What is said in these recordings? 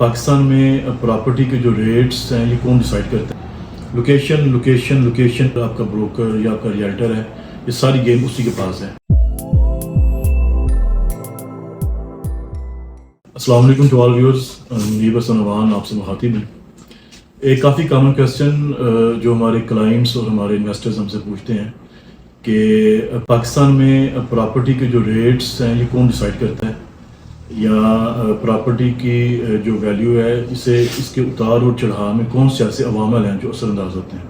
پاکستان میں پراپرٹی کے جو ریٹس ہیں یہ کون ڈیسائیڈ کرتا ہے؟ لوکیشن آپ کا بروکر یا آپ کا ریئلٹر ہے، یہ ساری گیم اسی کے پاس ہے۔ السلام علیکم ٹو آل ویورز، یہ بس عنوان آپ سے مخاطب ہیں۔ ایک کافی کامن کویسچن جو ہمارے کلائنٹس اور ہمارے انویسٹرز ہم سے پوچھتے ہیں کہ پاکستان میں پراپرٹی کے جو ریٹس ہیں یہ کون ڈیسائیڈ کرتا ہے، یا پراپرٹی کی جو ویلیو ہے اس کے اتار اور چڑھاؤ میں کون سے ایسے عوامل ہیں جو اثر انداز ہوتے ہیں۔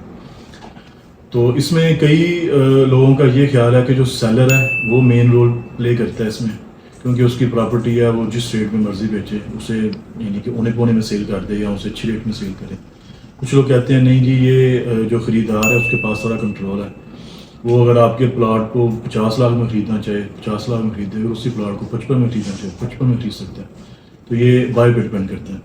تو اس میں کئی لوگوں کا یہ خیال ہے کہ جو سیلر ہے وہ مین رول پلے کرتا ہے اس میں، کیونکہ اس کی پراپرٹی ہے وہ جس ریٹ میں مرضی بیچے، اسے یعنی کہ اونے پونے میں سیل کر دے یا اسے اچھی ریٹ میں سیل کرے۔ کچھ لوگ کہتے ہیں نہیں جی، یہ جو خریدار ہے اس کے پاس سارا کنٹرول ہے، وہ اگر آپ کے پلاٹ کو 50 لاکھ میں خریدنا چاہے 50 لاکھ میں خریدے، اسی پلاٹ کو 55 میں خریدنا چاہے 55 میں خرید سکتا ہے۔ تو یہ بائی پہ ڈپینڈ کرتا ہے۔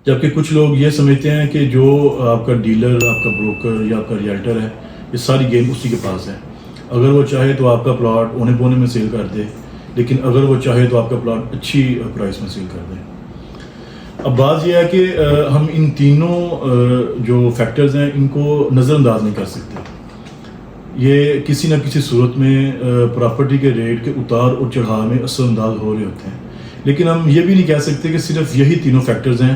جبکہ کچھ لوگ یہ سمجھتے ہیں کہ جو آپ کا ڈیلر، آپ کا بروکر یا آپ کا ریئلٹر ہے، یہ ساری گیم اسی کے پاس ہے۔ اگر وہ چاہے تو آپ کا پلاٹ اونے پونے میں سیل کر دے، لیکن اگر وہ چاہے تو آپ کا پلاٹ اچھی پرائس میں سیل کر دے۔ اب بات یہ ہے کہ ہم ان تینوں جو فیکٹرز ہیں ان کو نظر انداز نہیں کر سکتے۔ یہ کسی نہ کسی صورت میں پراپرٹی کے ریٹ کے اتار اور چڑھاؤ میں اثر انداز ہو رہے ہوتے ہیں، لیکن ہم یہ بھی نہیں کہہ سکتے کہ صرف یہی تینوں فیکٹرز ہیں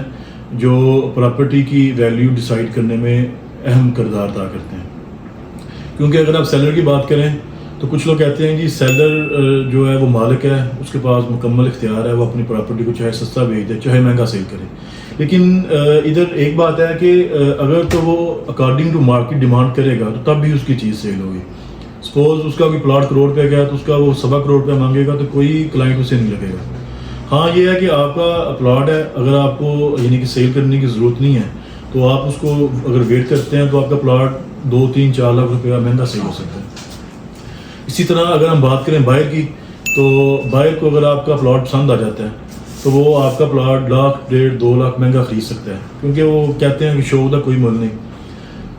جو پراپرٹی کی ویلیو ڈیسائیڈ کرنے میں اہم کردار ادا کرتے ہیں۔ کیونکہ اگر آپ سیلر کی بات کریں تو کچھ لوگ کہتے ہیں کہ سیلر جو ہے وہ مالک ہے، اس کے پاس مکمل اختیار ہے، وہ اپنی پراپرٹی کو چاہے سستا بیچ دے چاہے مہنگا سیل کرے۔ لیکن ادھر ایک بات ہے کہ اگر تو وہ اکارڈنگ ٹو مارکیٹ ڈیمانڈ کرے گا تو تب بھی اس کی چیز سیل ہوگی۔ سپوز اس کا کوئی پلاٹ کروڑ پہ گیا تو اس کا وہ 1.25 کروڑ پہ مانگے گا تو کوئی کلائنٹ اسے نہیں لگے گا۔ ہاں یہ ہے کہ آپ کا پلاٹ ہے، اگر آپ کو یعنی کہ سیل کرنے کی ضرورت نہیں ہے تو آپ اس کو اگر ویٹ کرتے ہیں تو آپ کا پلاٹ 2-3-4 لاکھ روپے مہنگا سیل ہو سکتا ہے۔ اسی طرح اگر ہم بات کریں بائر کی، تو بائر کو اگر آپ کا پلاٹ پسند آ جاتا ہے تو وہ آپ کا پلاٹ 1.5-2 لاکھ مہنگا خرید سکتا ہے، کیونکہ وہ کہتے ہیں کہ شو کا کوئی مول نہیں۔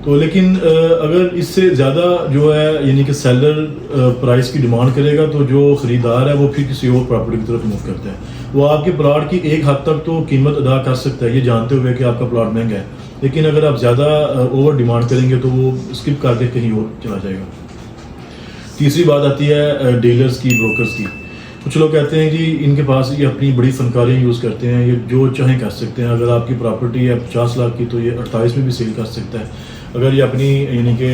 تو لیکن اگر اس سے زیادہ جو ہے یعنی کہ سیلر پرائس کی ڈیمانڈ کرے گا تو جو خریدار ہے وہ پھر کسی اور پراپرٹی کی طرف موو کرتا ہے۔ وہ آپ کے پلاٹ کی ایک حد تک تو قیمت ادا کر سکتا ہے یہ جانتے ہوئے کہ آپ کا پلاٹ مہنگا ہے، لیکن اگر آپ زیادہ اوور ڈیمانڈ کریں گے تو وہ اسکپ کر کے کہیں اور چلا جائے گا۔ تیسری بات آتی ہے ڈیلرز کی، بروکرز کی۔ کچھ لوگ کہتے ہیں جی ان کے پاس یہ اپنی بڑی فنکاریاں یوز کرتے ہیں، یہ جو چاہیں کر سکتے ہیں۔ اگر آپ کی پراپرٹی ہے 50 لاکھ کی تو یہ 48 میں بھی سیل کر سکتا ہے۔ اگر یہ اپنی یعنی کہ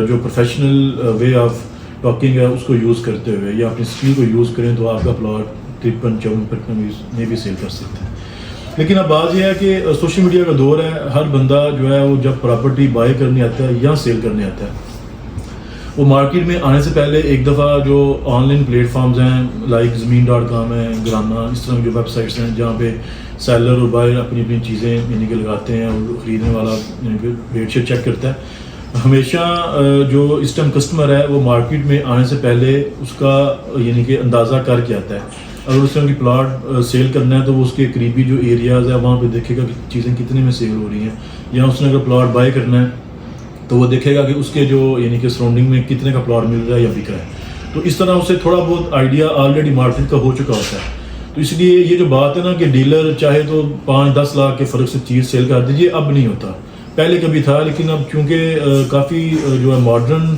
جو پروفیشنل وے آف ٹاکنگ ہے اس کو یوز کرتے ہوئے یا اپنی اسکل کو یوز کریں تو آپ کا پلاٹ 53-54 میں بھی سیل کر سکتے ہیں۔ لیکن اب بات یہ ہے کہ سوشل میڈیا کا دور ہے، ہر بندہ جو ہے وہ جب پراپرٹی بائی کرنے آتا ہے یا سیل کرنے آتا ہے، وہ مارکیٹ میں آنے سے پہلے ایک دفعہ جو آن لائن پلیٹ فارمز ہیں لائک زمین.com ہے، گرانا، اس طرح کی جو ویب سائٹس ہیں جہاں پہ سیلر اور بائر اپنی اپنی چیزیں یعنی کہ لگاتے ہیں اور خریدنے والا یعنی کہ ریٹ شیٹ چیک کرتا ہے۔ ہمیشہ جو اس ٹائم کسٹمر ہے وہ مارکیٹ میں آنے سے پہلے اس کا یعنی کہ اندازہ کر کے آتا ہے۔ اگر اس طرح کی پلاٹ سیل کرنا ہے تو وہ اس کے قریبی جو ایریاز ہے وہاں پہ دیکھے گا کہ چیزیں کتنے میں سیل ہو رہی ہیں، یا اس نے اگر پلاٹ بائی کرنا ہے تو وہ دیکھے گا کہ اس کے جو یعنی کہ سراؤنڈنگ میں کتنے کا پلاٹ مل رہا ہے یا بک رہا ہے۔ تو اس طرح اسے تھوڑا بہت آئیڈیا آلریڈی مارکیٹ کا ہو چکا ہوتا ہے۔ تو اس لیے یہ جو بات ہے نا کہ ڈیلر چاہے تو 5-10 لاکھ کے فرق سے چیز سیل کر دیجیے، اب نہیں ہوتا۔ پہلے کبھی تھا، لیکن اب چونکہ کافی جو ہے ماڈرن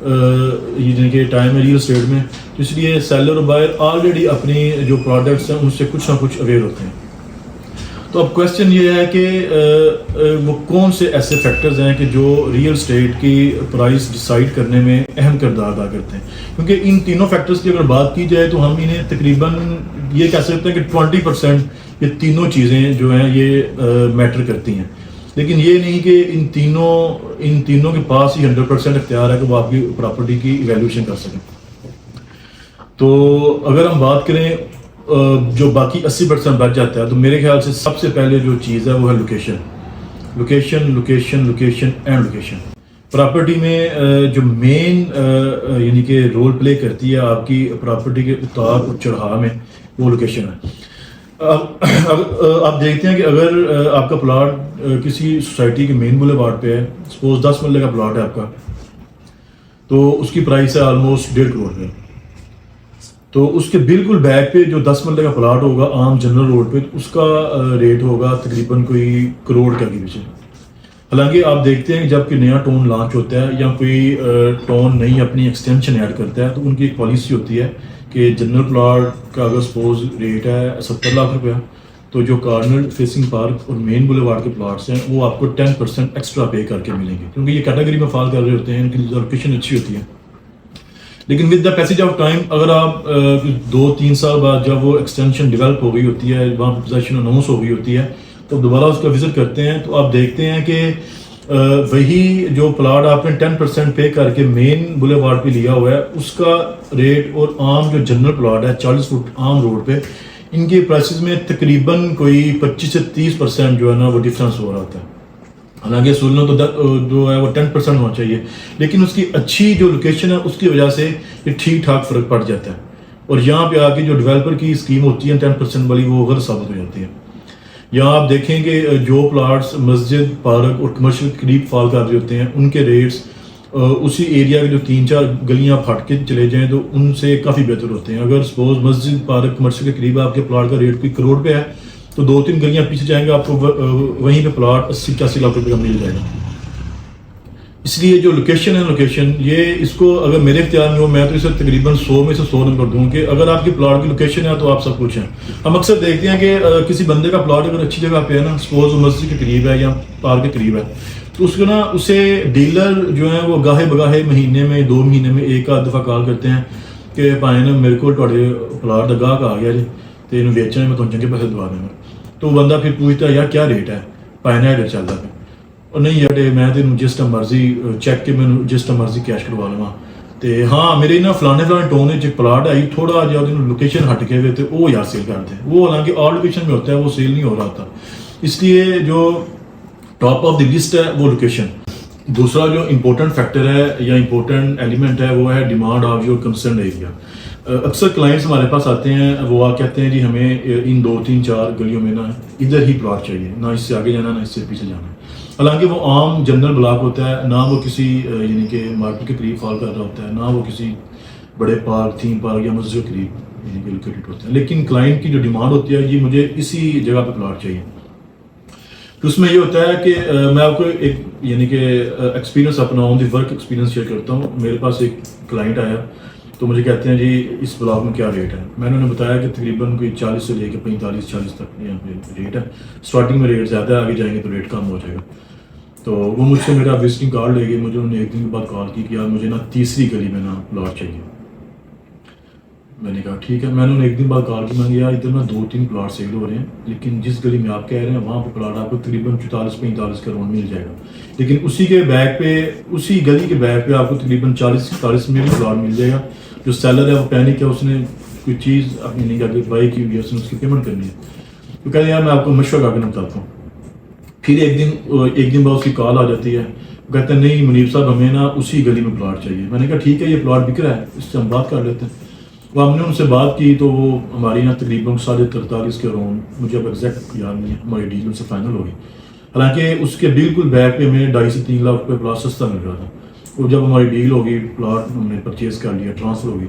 یعنی کہ ٹائم ہے ریئل اسٹیٹ میں، تو اس لیے سیلر اور بائر آلریڈی اپنی جو پروڈکٹس ہیں ان سے کچھ نہ کچھ اویئر ہوتے ہیں۔ تو اب کویسچن یہ ہے کہ وہ کون سے ایسے فیکٹرز ہیں کہ جو ریئل اسٹیٹ کی پرائس ڈیسائیڈ کرنے میں اہم کردار ادا کرتے ہیں۔ کیونکہ ان تینوں فیکٹرز کی اگر بات کی جائے تو ہم انہیں تقریباً یہ کہہ سکتے ہیں کہ 20% یہ تینوں چیزیں جو ہیں یہ میٹر کرتی ہیں، لیکن یہ نہیں کہ ان تینوں کے پاس ہی 100% اختیار ہے کہ وہ آپ کی پراپرٹی کی ایویلویشن کر سکیں۔ تو اگر ہم بات کریں جو باقی 80% بچ جاتا ہے، تو میرے خیال سے سب سے پہلے جو چیز ہے وہ ہے لوکیشن اینڈ لوکیشن۔ پراپرٹی میں جو مین یعنی کہ رول پلے کرتی ہے آپ کی پراپرٹی کے اتار اور چڑھاؤ میں، وہ لوکیشن ہے۔ آپ دیکھتے ہیں کہ اگر آپ کا پلاٹ کسی سوسائٹی کے مین بولیوارڈ پہ ہے، سپوز 10 مرلے کا پلاٹ ہے آپ کا، تو اس کی پرائس ہے آلموسٹ 1.5 کروڑ ہے۔ تو اس کے بالکل بیک پہ جو 10 مرلے کا پلاٹ ہوگا عام جنرل روڈ پہ، اس کا ریٹ ہوگا تقریباً کوئی کروڑ کا بھی پیچھے. حالانکہ آپ دیکھتے ہیں جب کہ نیا ٹون لانچ ہوتا ہے یا کوئی ٹون نئی اپنی ایکسٹینشن ایڈ کرتا ہے تو ان کی ایک پالیسی ہوتی ہے کہ جنرل پلاٹ کا اگر سپوز ریٹ ہے 70 لاکھ روپیہ، تو جو کارنر فیسنگ پارک اور مین بولیوارڈ کے پلاٹس ہیں وہ آپ کو 10% ایکسٹرا پے کر کے ملیں گے، کیونکہ یہ کیٹیگری میں فال کر رہے ہوتے ہیں، ان کی لوکیشن اچھی ہوتی ہے. لیکن with the passage of time اگر آپ 2-3 سال بعد جب وہ ایکسٹینشن ڈیولپ ہو گئی ہوتی ہے، وہاں پہ پوزیشن اناؤنس ہو گئی ہوتی ہے، تو دوبارہ اس کا وزٹ کرتے ہیں تو آپ دیکھتے ہیں کہ وہی جو پلاٹ آپ نے 10% پے کر کے مین بولیوارڈ پہ لیا ہوا ہے اس کا ریٹ اور عام جو جنرل پلاٹ ہے 40 فٹ عام روڈ پہ، ان کے پرائسز میں تقریباً کوئی 25 سے 30% جو ہے نا وہ ڈفرینس ہو رہا ہوتا ہے. حالانکہ سولنا تو جو ہے وہ 10% ہونا چاہیے، لیکن اس کی اچھی جو لوکیشن ہے اس کی وجہ سے یہ ٹھیک ٹھاک فرق پڑ جاتا ہے، اور یہاں پہ آ کے جو ڈیولپر کی اسکیم ہوتی ہے 10% والی وہ غلط ثابت ہو جاتی ہے. یہاں آپ دیکھیں کہ جو پلاٹس مسجد، پارک اور کمرشل کے قریب فال کر رہے ہوتے ہیں ان کے ریٹس اسی ایریا کے جو 3-4 گلیاں پھٹ کے چلے جائیں تو ان سے کافی بہتر ہوتے ہیں. اگر سپوز مسجد، پارک، کمرشل کے قریب آپ کے پلاٹ کا ریٹ کوئی کروڑ پہ ہے تو 2-3 گلیاں پیچھے جائیں گے آپ کو وہیں پہ پلاٹ 80-85 لاکھ روپے کا مل جائے گا. اس لیے جو لوکیشن ہے لوکیشن یہ اس کو اگر میرے اختیار میں ہو میں تو اسے تقریباً 100 میں سے 100 نمبر دوں کہ اگر آپ کی پلاٹ کی لوکیشن ہے تو آپ سب کچھ ہیں. ہم اکثر دیکھتے ہیں کہ کسی بندے کا پلاٹ اگر اچھی جگہ پہ ہے نا، سپوز مسجد کے قریب ہے یا پارک کے قریب ہے، تو اس کو نا اسے ڈیلر جو ہیں وہ گاہے بگاہے مہینے میں 2 مہینے میں ایک آدھ دفعہ کال کرتے ہیں کہ بھائی نا میرے کو تھوڑے پلاٹ دا گاہک آ گیا جی تو یہ بیچنا ہے، میں تمہیں چنگے پیسے دوا دوں گا. تو بندہ پھر پوچھتا ہے یار کیا ریٹ ہے، پائنا ایڈر چل رہا ہے، اور نہیں یار میں تینوں جس ٹائم مرضی چیک کے میں جس ٹائم مرضی کیش کروا لواں. تو ہاں میرے نا فلانے ٹون ایک پلاٹ آئی تھوڑا جہاں لوکیشن ہٹ کے ہوئے تو وہ یار سیل کرتے ہیں، وہ حالانکہ آل لوکیشن میں ہوتا ہے وہ سیل نہیں ہو رہا ہوتا. اس لیے جو ٹاپ آف دی لسٹ ہے وہ لوکیشن. دوسرا جو امپورٹنٹ فیکٹر ہے یا امپورٹنٹ ایلیمنٹ ہے وہ ہے demand of your concern area. اکثر کلائنٹس ہمارے پاس آتے ہیں وہ کہتے ہیں جی ہمیں ان 2-3-4 گلیوں میں نا ادھر ہی پلاٹ چاہیے، نہ اس سے آگے جانا نہ اس سے پیچھے جانا. حالانکہ وہ عام جنرل بلاک ہوتا ہے، نہ وہ کسی یعنی کہ مارکیٹ کے قریب فال کر رہا ہوتا ہے، نہ وہ کسی بڑے پارک، تھیم پارک یا مسجد کے قریب یعنی کہ لوکیٹڈ ہوتا ہے. لیکن کلائنٹ کی جو ڈیمانڈ ہوتی ہے جی مجھے اسی جگہ پہ پلاٹ چاہیے. تو اس میں یہ ہوتا ہے کہ میں آپ کو ایک یعنی کہ ایکسپیرینس اپنا آن دی ورک ایکسپیرینس شیئر کرتا ہوں. میرے پاس ایک کلائنٹ آیا تو مجھے کہتے ہیں جی اس بلاک میں کیا ریٹ ہے. میں نے انہیں بتایا کہ تقریباً کوئی 40 سے لے کے 45-40 تک یہاں پہ ریٹ ہے. اسٹارٹنگ میں ریٹ زیادہ ہے، آگے جائیں گے تو ریٹ کم ہو جائے گا. تو وہ مجھ سے میرا وزٹنگ کارڈ لے گئے. مجھے انہوں نے ایک دن کے بعد کال کی کہ یار مجھے نا تیسری گلی میں نا پلاٹ چاہیے. میں نے کہا ٹھیک ہے. میں نے انہیں ایک دن بعد کال کی، میں نے کہا ادھر نا 2-3 پلاٹ سیل ہو رہے ہیں، لیکن جس گلی میں آپ کہہ رہے ہیں وہاں پہ پلاٹ آپ کو تقریباً 44-45 کا راؤنڈ مل جائے گا، لیکن اسی کے بیک پہ اسی گلی کے بیک پہ آپ کو تقریباً 40-45 میں بھی پلاٹ مل جائے گا. جو سیلر ہے وہ پینک ہے، اس نے کوئی چیز اپنی نہیں کر کے بائی کی ہوئی ہے، اس نے اس کی پیمنٹ کرنی ہے. تو کہتے ہیں یار میں آپ کو مشورہ کر کے بتاتا ہوں. پھر ایک دن بعد اس کی کال آ جاتی ہے، کہتے ہیں نہیں منیب صاحب ہمیں نا اسی گلی میں پلاٹ چاہیے. میں نے کہا ٹھیک ہے یہ پلاٹ بک رہا ہے، اس سے ہم بات کر لیتے ہیں. وہ ہم نے ان سے بات کی تو وہ ہماری نا تقریباً 43.5 کے اراؤنڈ، مجھے اب ایگزیکٹ یاد نہیں ہے، ہماری ڈیل ان سے فائنل ہو گئی. حالانکہ اس کے بالکل بیک پہ ہمیں 2.5 سے 3 لاکھ روپے پلاٹ سستا مل رہا تھا. اور جب ہماری ڈیل ہوگی پلاٹ ہم نے پرچیز کر لیا، ٹرانسفر ہوگی.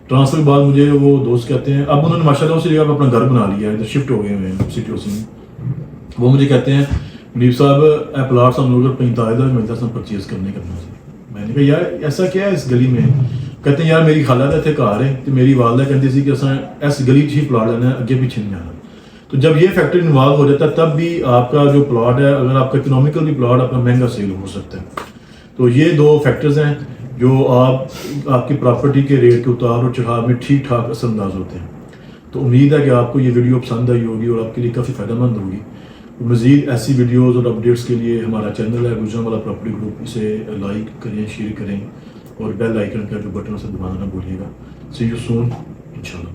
ٹرانسفر کے بعد مجھے وہ دوست کہتے ہیں اب انہوں نے ماشاء اللہ اسی جگہ پہ اپنا گھر بنا لیا ہے، ادھر شفٹ ہو گئے ہوئے ہیں سٹی اوسی میں. وہ مجھے کہتے ہیں منیب صاحب اے پلاٹ ہم لوگ 45,000 میں 10 پرچیز کرنے کرنا سے. میں نے کہا یار ایسا کیا ہے اس گلی میں؟ کہتے ہیں یار میری خالہ اتنے گھر ہے تو میری والدہ کہتی سی کہ اس گلی ہی پلاٹ لینا ہے، اگے پیچھے نہیں جانا. تو جب یہ فیکٹر انوالو ہو جاتا ہے تب بھی آپ کا جو پلاٹ ہے اگر آپ کا اکنامیکل بھی پلاٹ اپنا مہنگا سیل ہو سکتا ہے. تو یہ 2 فیکٹرز ہیں جو آپ کی پراپرٹی کے ریٹ کے اتار اور چڑھاؤ میں ٹھیک ٹھاک اثر انداز ہوتے ہیں. تو امید ہے کہ آپ کو یہ ویڈیو پسند آئی ہوگی اور آپ کے لیے کافی فائدہ مند ہوگی. مزید ایسی ویڈیوز اور اپڈیٹس کے لیے ہمارا چینل ہے گجرانوالہ پراپرٹی گروپ، اسے لائک کریں، شیئر کریں اور بیل آئیکن کا جو بٹن اسے دبانا نہ بھولیے گا. سی یو سون انشاءاللہ.